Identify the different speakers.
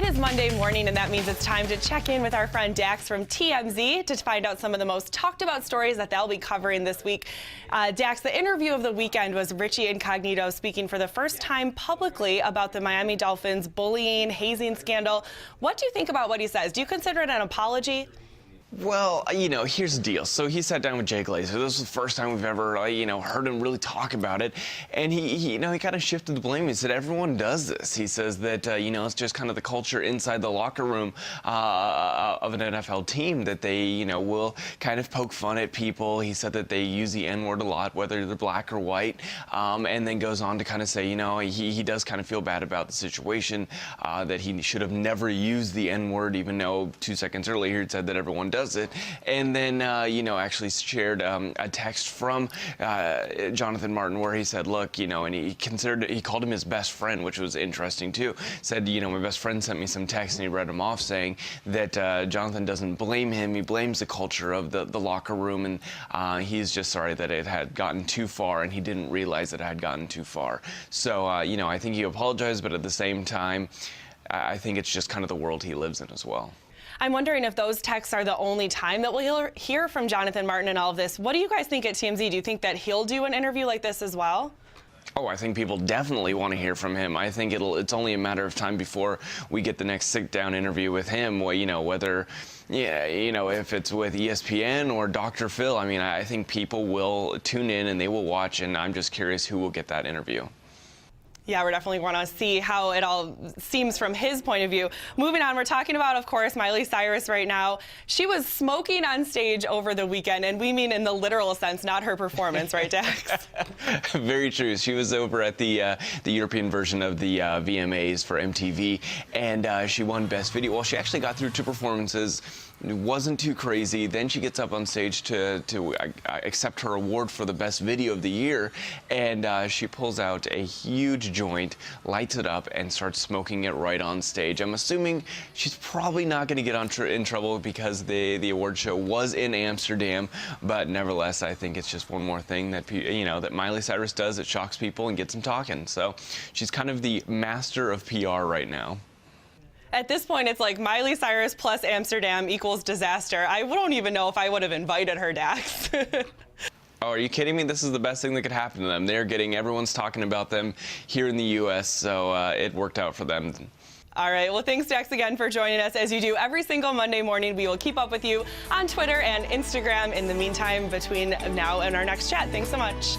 Speaker 1: It is Monday morning, and that means it's time to check in with our friend Dax from TMZ to find out some of the most talked about stories that they'll be covering this week. Dax, the interview of the weekend was Richie Incognito speaking for the first time publicly about the Miami Dolphins bullying, hazing scandal. What do you think about what he says? Do you consider it an apology?
Speaker 2: Well, here's the deal. So he sat down with Jay Glazer. This was the first time we've ever, heard him really talk about it. And he kind of shifted the blame. He said everyone does this. He says that, it's just kind of the culture inside the locker room of an NFL team that they, will kind of poke fun at people. He said that they use the N-word a lot, whether they're black or white, and then goes on to kind of say, he does kind of feel bad about the situation, that he should have never used the N-word, even though 2 seconds earlier he said that everyone does it. And then, actually shared a text from Jonathan Martin where he said, look, and he called him his best friend, which was interesting too. Said, my best friend sent me some texts and he read them off saying that Jonathan doesn't blame him. He blames the culture of the locker room, and he's just sorry that it had gotten too far and he didn't realize that it had gotten too far. So, I think he apologized, but at the same time, I think it's just kind of the world he lives in as well.
Speaker 1: I'm wondering if those texts are the only time that we'll hear from Jonathan Martin and all of this. What do you guys think at TMZ? Do you think that he'll do an interview like this as well?
Speaker 2: Oh, I think people definitely want to hear from him. I think it's only a matter of time before we get the next sit-down interview with him. Whether, if it's with ESPN or Dr. Phil. I mean, I think people will tune in and they will watch, and I'm just curious who will get that interview.
Speaker 1: Yeah, we're definitely going to see how it all seems from his point of view. Moving on, we're talking about, of course, Miley Cyrus right now. She was smoking on stage over the weekend, and we mean in the literal sense, not her performance, right, Dax?
Speaker 2: Very true. She was over at the European version of the VMAs for MTV, and she won Best Video. Well, she actually got through 2 performances. It wasn't too crazy. Then she gets up on stage to accept her award for the Best Video of the Year, and she pulls out a huge joint, lights it up, and starts smoking it right on stage. I'm assuming she's probably not going to get in trouble because the award show was in Amsterdam, but nevertheless, I think it's just one more thing that that Miley Cyrus does that shocks people and gets them talking. So she's kind of the master of PR right now.
Speaker 1: At this point, it's like Miley Cyrus plus Amsterdam equals disaster. I don't even know if I would have invited her, Dax.
Speaker 2: Oh, are you kidding me? This is the best thing that could happen to them. Everyone's talking about them here in the U.S., so it worked out for them.
Speaker 1: All right. Well, thanks, Dax, again for joining us. As you do every single Monday morning, we will keep up with you on Twitter and Instagram in the meantime between now and our next chat. Thanks so much.